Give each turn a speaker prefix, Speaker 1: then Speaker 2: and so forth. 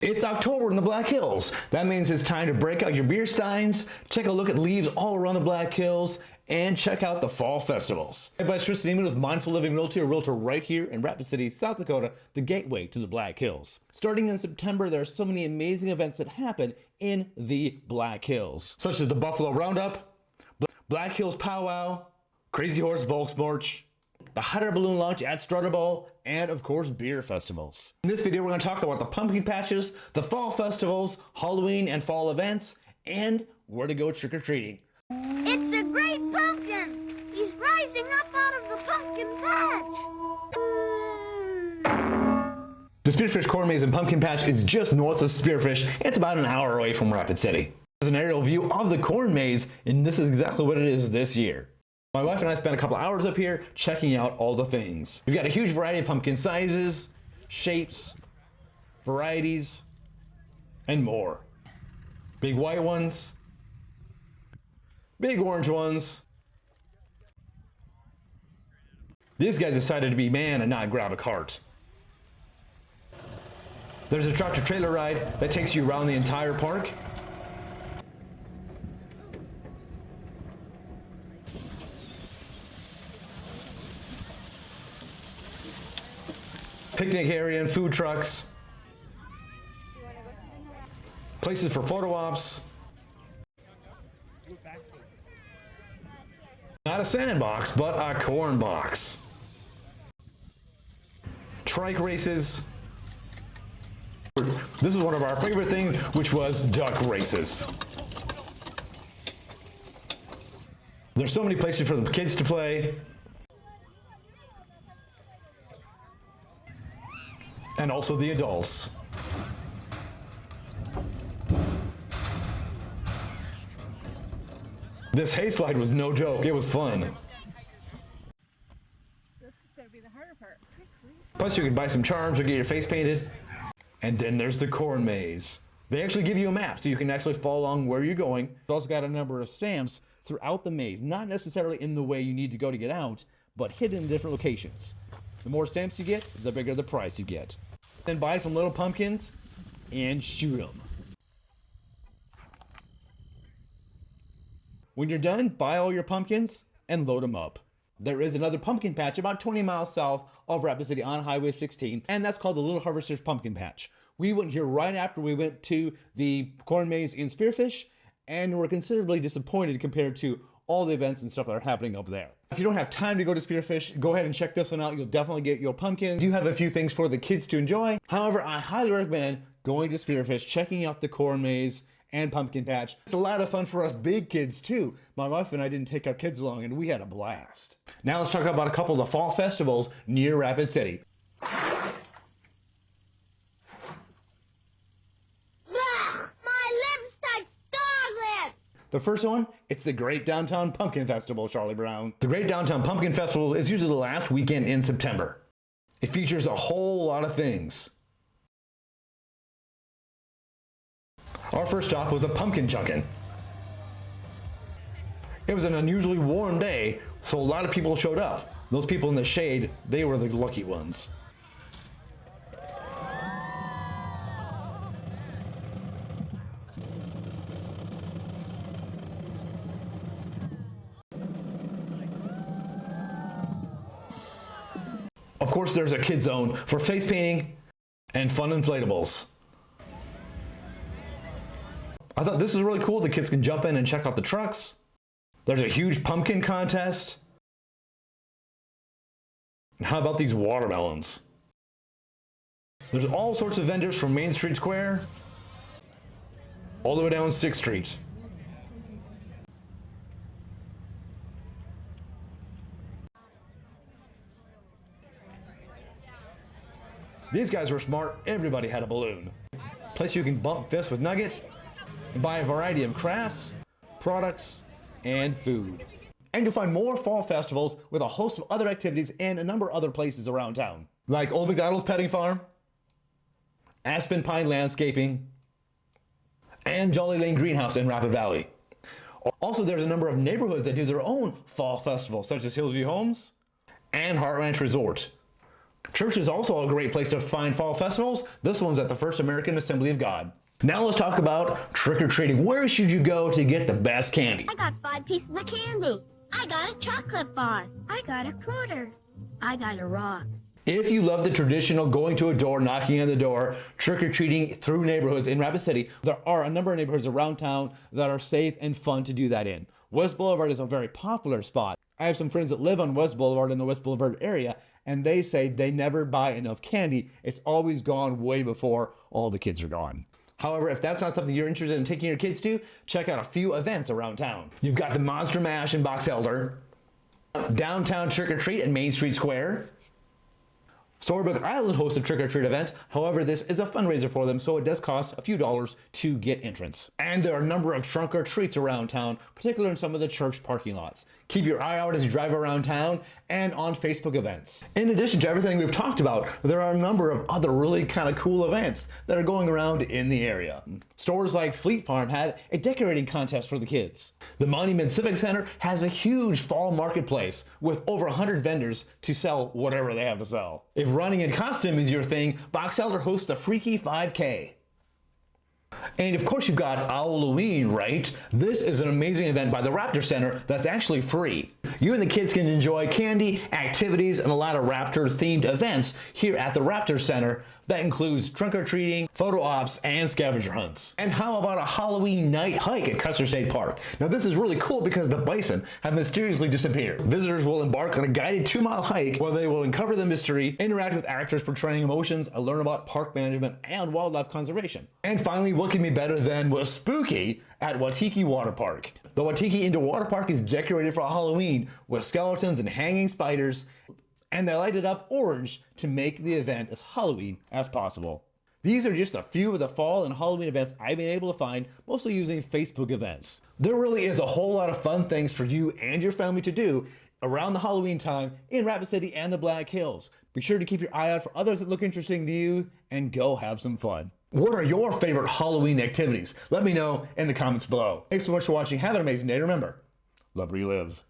Speaker 1: It's October in the Black Hills. That means it's time to break out your beer steins, take a look at leaves all around the Black Hills, and check out the fall festivals. Hey, everybody, Tristan Emond with Mindful Living Realty, a realtor right here in Rapid City, South Dakota, the gateway to the Black Hills. Starting in September, there are so many amazing events that happen in the Black Hills, such as the Buffalo Roundup, Black Hills Powwow, Crazy Horse Volksmarch, the Hot Air Balloon Launch at Strutter Bowl, and of course beer festivals. In this video we're going to talk about the pumpkin patches, the fall festivals, Halloween and fall events, and where to go trick-or-treating.
Speaker 2: It's the great pumpkin! He's rising up out of the pumpkin patch!
Speaker 1: The Spearfish Corn Maze and Pumpkin Patch is just north of Spearfish. It's about an hour away from Rapid City. This is an aerial view of the corn maze, and this is exactly what it is this year. My wife and I spent a couple hours up here checking out all the things. We've got a huge variety of pumpkin sizes, shapes, varieties, and more. Big white ones, big orange ones. These guys decided to be man and not grab a cart. There's a tractor trailer ride that takes you around the entire park. Picnic area and food trucks, places for photo ops, not a sandbox, but a corn box, trike races. This is one of our favorite things, which was duck races. There's so many places for the kids to play. And also the adults. This hay slide was no joke, it was fun.
Speaker 3: This is going to be the harder part.
Speaker 1: Plus you can buy some charms or get your face painted. And then there's the corn maze. They actually give you a map so you can actually follow along where you're going. It's also got a number of stamps throughout the maze, not necessarily in the way you need to go to get out, but hidden in different locations. The more stamps you get, the bigger the price you get. Then buy some little pumpkins and shoot them. When you're done, buy all your pumpkins and load them up. There is another pumpkin patch about 20 miles south of Rapid City on Highway 16, and that's called the Little Harvester's Pumpkin Patch. We went here right after we went to the corn maze in Spearfish, and we're considerably disappointed compared to all the events and stuff that are happening up there. If you don't have time to go to Spearfish, go ahead and check this one out. You'll definitely get your pumpkins. You have a few things for the kids to enjoy. However, I highly recommend going to Spearfish, checking out the corn maze and pumpkin patch. It's a lot of fun for us big kids too. My wife and I didn't take our kids along and we had a blast. Now let's talk about a couple of the fall festivals near Rapid City. The first one, it's the Great Downtown Pumpkin Festival, Charlie Brown. The Great Downtown Pumpkin Festival is usually the last weekend in September. It features a whole lot of things. Our first stop was a pumpkin chunkin'. It was an unusually warm day, so a lot of people showed up. Those people in the shade, they were the lucky ones. Of course, there's a kid zone for face painting and fun inflatables. I thought this was really cool. The kids can jump in and check out the trucks. There's a huge pumpkin contest. And how about these watermelons? There's all sorts of vendors from Main Street Square all the way down 6th Street. These guys were smart. Everybody had a balloon. Place you can bump fists with Nugget and buy a variety of crafts, products, and food. And you'll find more fall festivals with a host of other activities and a number of other places around town, like Old McDonald's Petting Farm, Aspen Pine Landscaping, and Jolly Lane Greenhouse in Rapid Valley. Also, there's a number of neighborhoods that do their own fall festivals, such as Hillsview Homes and Heart Ranch Resort. Church is also a great place to find fall festivals. This one's at the First American Assembly of God. Now let's talk about trick-or-treating. Where should you go to get the best candy?
Speaker 2: I got 5 pieces of candy. I got a chocolate bar. I got a quarter. I got a rock.
Speaker 1: If you love the traditional going to a door, knocking on the door, trick-or-treating through neighborhoods in Rapid City, there are a number of neighborhoods around town that are safe and fun to do that in. West Boulevard is a very popular spot. I have some friends that live on West Boulevard in the West Boulevard area, and they say they never buy enough candy. It's always gone way before all the kids are gone. However, if that's not something you're interested in taking your kids to, check out a few events around town. You've got the Monster Mash in Box Elder, Downtown Trick or Treat at Main Street Square. Storybook Island hosts a trick-or-treat event. However, this is a fundraiser for them, so it does cost a few dollars to get entrance. And there are a number of trunk or treats around town, particularly in some of the church parking lots. Keep your eye out as you drive around town and on Facebook events. In addition to everything we've talked about, there are a number of other really kind of cool events that are going around in the area. Stores like Fleet Farm have a decorating contest for the kids. The Monument Civic Center has a huge fall marketplace with over 100 vendors to sell whatever they have to sell. If running in costume is your thing, Box Elder hosts a Freaky 5K. And of course you've got Halloween, right? This is an amazing event by the Raptor Center that's actually free. You and the kids can enjoy candy, activities, and a lot of Raptor themed events here at the Raptor Center. That includes trunk-or-treating, photo ops, and scavenger hunts. And how about a Halloween night hike at Custer State Park? Now this is really cool because the bison have mysteriously disappeared. Visitors will embark on a guided 2-mile hike where they will uncover the mystery, interact with actors portraying emotions, and learn about park management and wildlife conservation. And finally, what can be better than was spooky at Watiki Water Park? The Watiki Indoor Water Park is decorated for Halloween with skeletons and hanging spiders, and they light it up orange to make the event as Halloween as possible. These are just a few of the fall and Halloween events I've been able to find, mostly using Facebook events. There really is a whole lot of fun things for you and your family to do around the Halloween time in Rapid City and the Black Hills. Be sure to keep your eye out for others that look interesting to you and go have some fun. What are your favorite Halloween activities? Let me know in the comments below. Thanks so much for watching. Have an amazing day. Remember, love where you live.